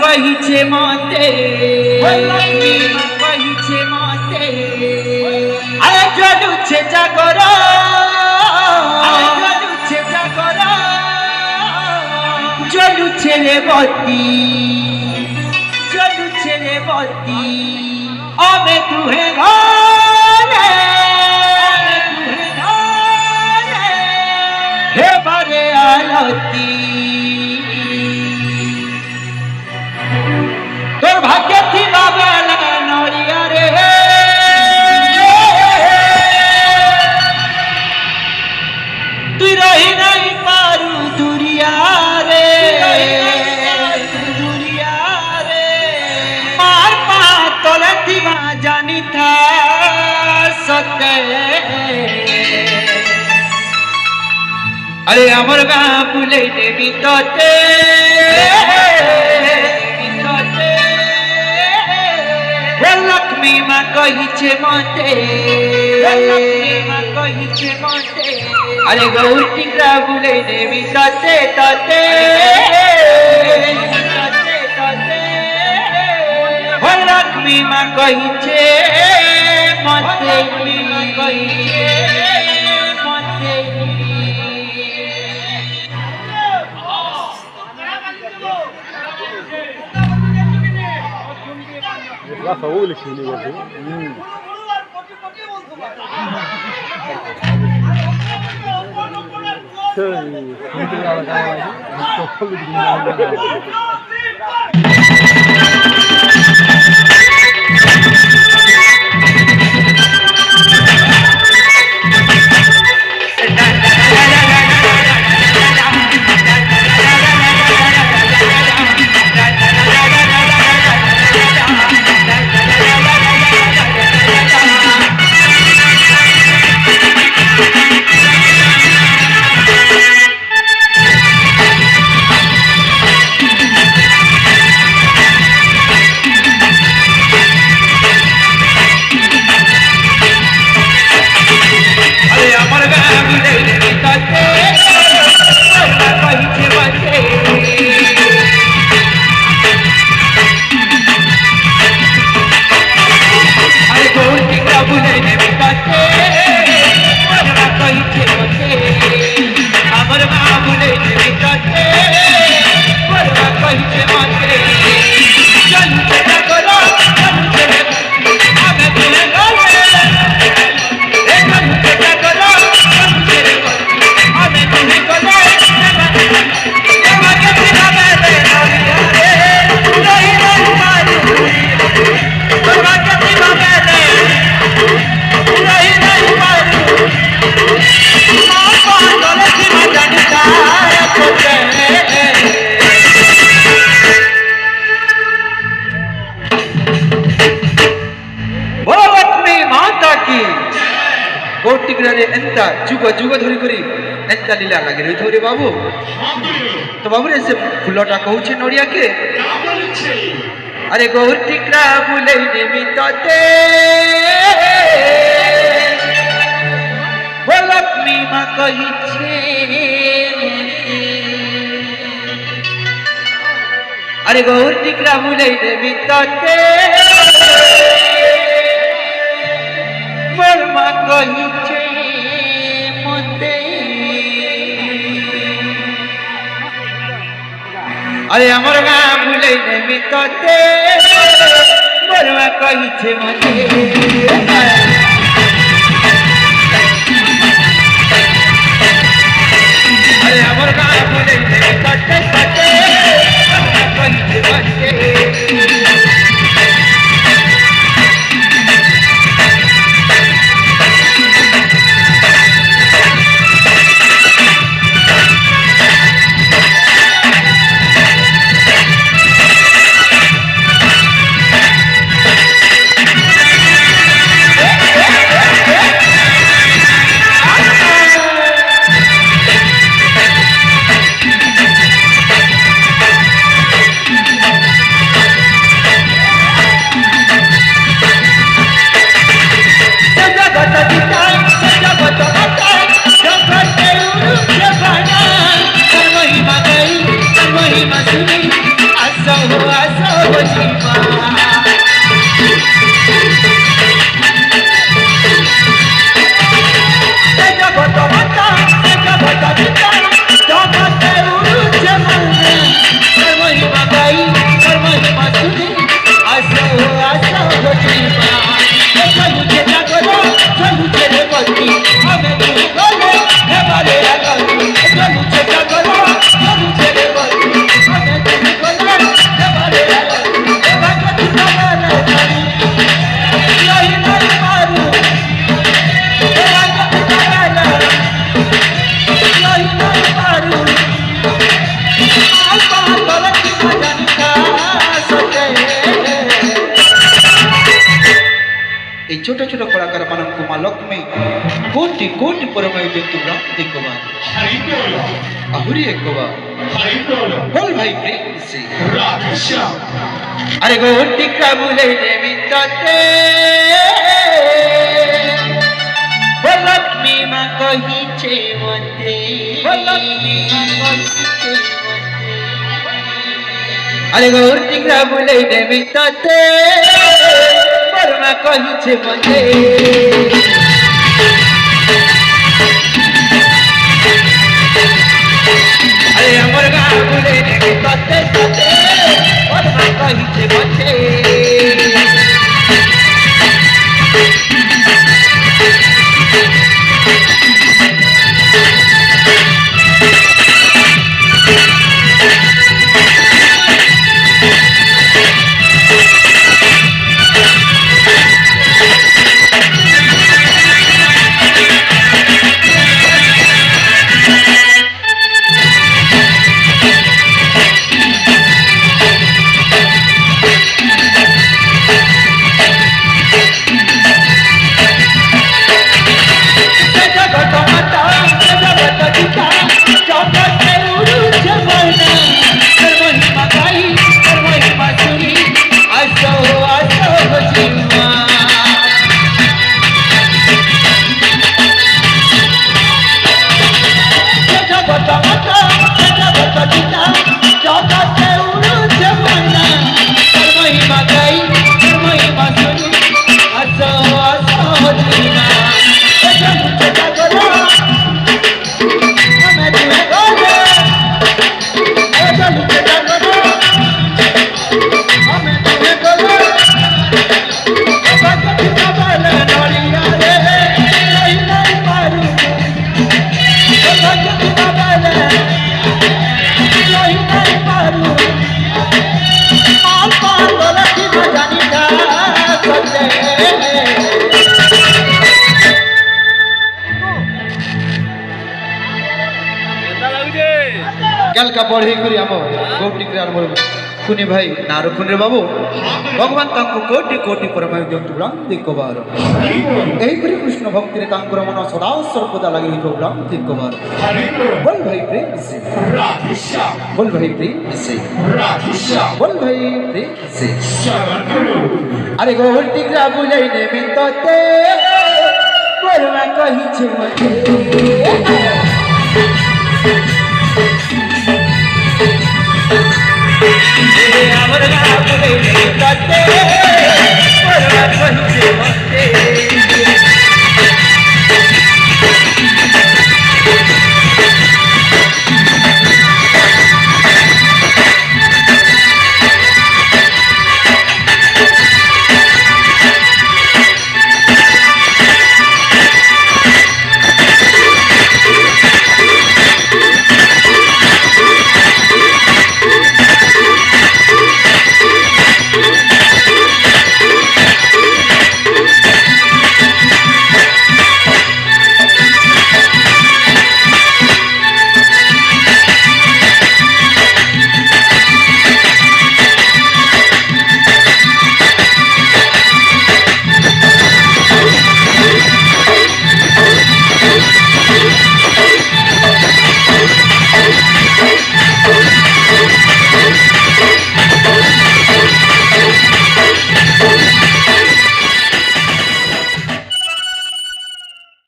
कहिछे मते लक्ष्मी माँ कहिछे मते अरे जलुछे जागर जलुछे जागर जलुछे रे बती जलुछे रे बती अबे तुहे घरे हे बारे आलती तोर भाग्य थी बाबा नरिया रे तू रही नहीं पारू दुरिया रे दुरिया रे मार पा तोले दिवा जानी था सके अरे अमर गाँ बुले देवी तोते लक्ष्मी माँ कहिछे मते लक्ष्मी माँ कहिछे मते अरे गौर टिकरा बुले देवी तते तते लक्ष्मी माँ कहिछे मते कहिछे मते فأقول شيء برضه जुग जुग धरी करी एंता लीला लगे रही थोड़ी बाबू तो बाबू रे से फुलटा कहूचे नड़िया के अरे गौर टिकरा बुले निमित्ते वो लक्ष्मी माँ कहिछे अरे गौर टिकरा बुले निमित्ते मोर माँ कहिछे अरे अमर गाँ बुले नेमी तते मोरवा कहिछे मते अरे अमर गाँ बुले नेमी तते तते कहिछे मते କଳାକାର ମାନଙ୍କୁ ମା ଲକ୍ଷ୍ମୀ କୋଟି କୋଟି ପରମାୟୁ ଜନ୍ତୁ ଦେଖିବା ଆହୁରି ଏକବା बोल भाई प्रेम से अरे गोटी का बुले मित्रते बोल लक्ष्मी माँ कही छे मते बोल लक्ष्मी माँ कही छे मते अरे गोटी का बुले मित्रते बोल माँ कही छे मते अरे अमर गाँव बोले ने तते तते और मैं कही छे बचे कल का बढ़ी करी हम गोटी क्रियार बोल कुनी भाई नारो कुनी बाबू भगवान तांको कोटि कोटि परमायु जंतु ब्रांति कोबार एही परि कृष्ण भक्ति रे तांकर मन सदा सर्वदा लागि तो ब्रांति कोबार बोल भाई प्रेम से बोल भाई प्रेम से बोल भाई प्रेम से अरे गोटी क्रिया बुझाई ने मितते बोलवा कहि छे मते अमर गाँव बोले तते परवा कहि छे मते